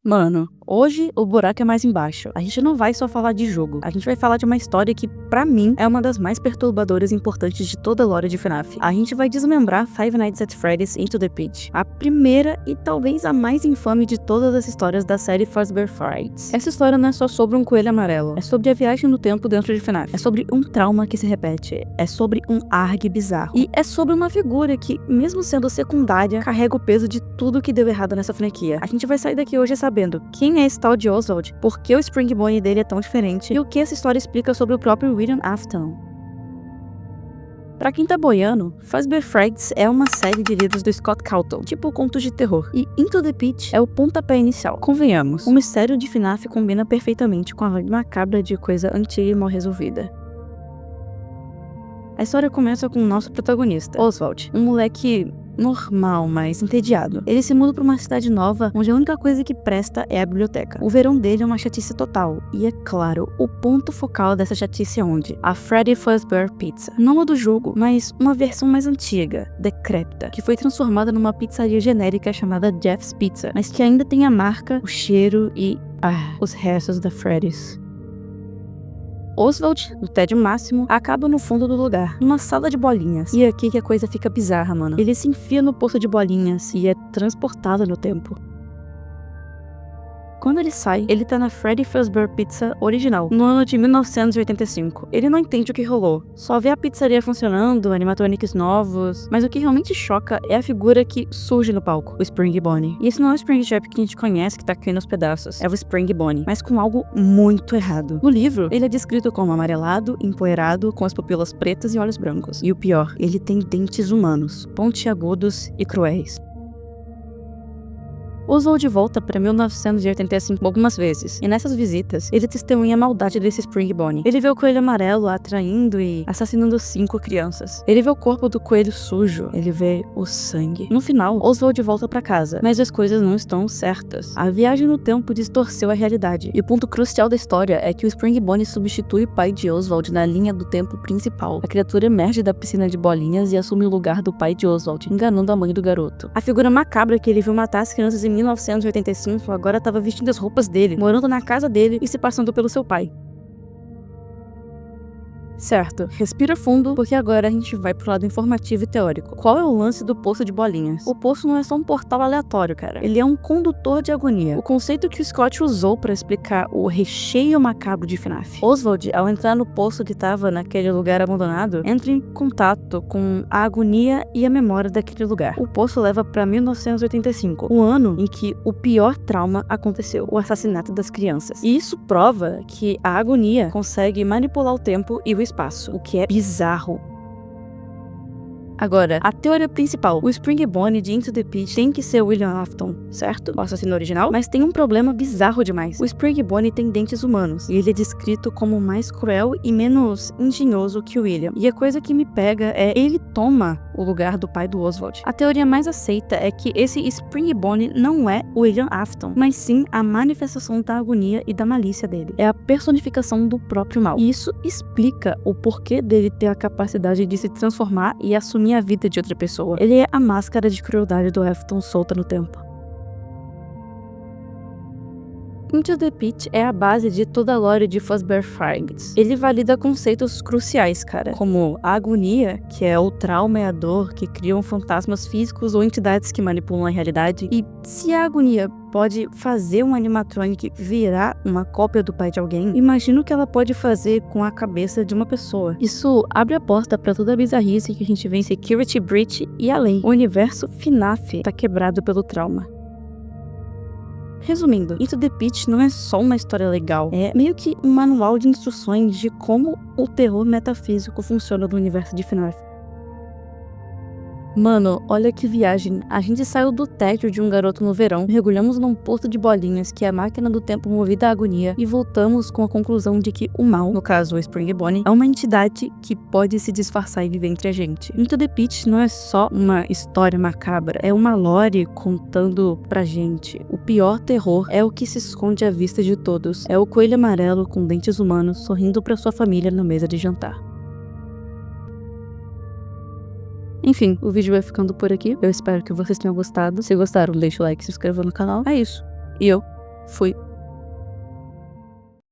Mano, hoje o buraco é mais embaixo. A gente não vai só falar de jogo. A gente vai falar de uma história que, pra mim, é uma das mais perturbadoras e importantes de toda a lore de FNAF. A gente vai desmembrar Five Nights at Freddy's Into the Pit, a primeira e talvez a mais infame de todas as histórias da série Fazbear Frights. Essa história não é só sobre um coelho amarelo, é sobre a viagem no tempo dentro de FNAF. É sobre um trauma que se repete, é sobre um ARG bizarro. E é sobre uma figura que, mesmo sendo secundária, carrega o peso de tudo que deu errado nessa franquia. A gente vai sair daqui hoje sabendo quem é esse tal de Oswald, por que o Spring Bonnie dele é tão diferente e o que essa história explica sobre o próprio William Afton. Pra quem tá boiando, Fazbear Frights é uma série de livros do Scott Cawthon, tipo contos de terror, e Into the Pit é o pontapé inicial. Convenhamos, o mistério de FNAF combina perfeitamente com a vibe macabra de coisa antiga e mal resolvida. A história começa com o nosso protagonista, Oswald, um moleque normal, mas entediado. Ele se muda para uma cidade nova, onde a única coisa que presta é a biblioteca. O verão dele é uma chatice total, e é claro, o ponto focal dessa chatice é onde? A Freddy Fazbear Pizza. Não a do jogo, mas uma versão mais antiga, decrépita, que foi transformada numa pizzaria genérica chamada Jeff's Pizza, mas que ainda tem a marca, o cheiro e os restos da Freddy's. Oswald, no tédio máximo, acaba no fundo do lugar, numa sala de bolinhas. E é aqui que a coisa fica bizarra, mano. Ele se enfia no poço de bolinhas e é transportado no tempo. Quando ele sai, ele tá na Freddy Fazbear Pizza original, no ano de 1985. Ele não entende o que rolou, só vê a pizzaria funcionando, animatronics novos, mas o que realmente choca é a figura que surge no palco, o Spring Bonnie. E esse não é o Springtrap que a gente conhece que tá caindo aos pedaços, é o Spring Bonnie, mas com algo muito errado. No livro, ele é descrito como amarelado, empoeirado, com as pupilas pretas e olhos brancos. E o pior, ele tem dentes humanos, pontiagudos e cruéis. Oswald volta para 1985 algumas vezes, e nessas visitas, ele testemunha a maldade desse Spring Bonnie. Ele vê o coelho amarelo atraindo e assassinando 5 crianças. Ele vê o corpo do coelho sujo, ele vê o sangue. No final, Oswald volta para casa, mas as coisas não estão certas. A viagem no tempo distorceu a realidade, e o ponto crucial da história é que o Spring Bonnie substitui o pai de Oswald na linha do tempo principal. A criatura emerge da piscina de bolinhas e assume o lugar do pai de Oswald, enganando a mãe do garoto. A figura macabra que ele viu matar as crianças em 1985 agora estava vestindo as roupas dele, morando na casa dele e se passando pelo seu pai. Certo, respira fundo, porque agora a gente vai pro lado informativo e teórico. Qual é o lance do poço de bolinhas? O poço não é só um portal aleatório, cara. Ele é um condutor de agonia. O conceito que o Scott usou para explicar o recheio macabro de FNAF. Oswald, ao entrar no poço que tava naquele lugar abandonado, entra em contato com a agonia e a memória daquele lugar. O poço leva pra 1985, o ano em que o pior trauma aconteceu, o assassinato das crianças. E isso prova que a agonia consegue manipular o tempo e o espaço, o que é bizarro. Agora, a teoria principal, o Spring Bonnie de Into the Pit tem que ser o William Afton, certo? O assassino original, mas tem um problema bizarro demais. O Spring Bonnie tem dentes humanos, e ele é descrito como mais cruel e menos engenhoso que o William. E a coisa que me pega é, ele toma o lugar do pai do Oswald. A teoria mais aceita é que esse Spring Bonnie não é o William Afton, mas sim a manifestação da agonia e da malícia dele. É a personificação do próprio mal. E isso explica o porquê dele ter a capacidade de se transformar e assumir a vida de outra pessoa. Ele é a máscara de crueldade do Afton solta no tempo. Into the Pit é a base de toda a lore de Fazbear Frights. Ele valida conceitos cruciais, cara, como a agonia, que é o trauma e a dor que criam fantasmas físicos ou entidades que manipulam a realidade, e se a agonia pode fazer um animatronic virar uma cópia do pai de alguém, imagina o que ela pode fazer com a cabeça de uma pessoa. Isso abre a porta para toda a bizarrice que a gente vê em Security Breach e além. O universo FNAF tá quebrado pelo trauma. Resumindo, Into the Pit não é só uma história legal, é meio que um manual de instruções de como o terror metafísico funciona no universo de FNAF. Mano, olha que viagem. A gente saiu do tédio de um garoto no verão, mergulhamos num poço de bolinhas que é a máquina do tempo movida à agonia e voltamos com a conclusão de que o mal, no caso o Spring Bonnie, é uma entidade que pode se disfarçar e viver entre a gente. Into the Pit não é só uma história macabra, é uma lore contando pra gente. O pior terror é o que se esconde à vista de todos. É o coelho amarelo com dentes humanos sorrindo pra sua família na mesa de jantar. Enfim, o vídeo vai ficando por aqui. Eu espero que vocês tenham gostado. Se gostaram, deixa o like e se inscreva no canal. É isso. E eu Fui.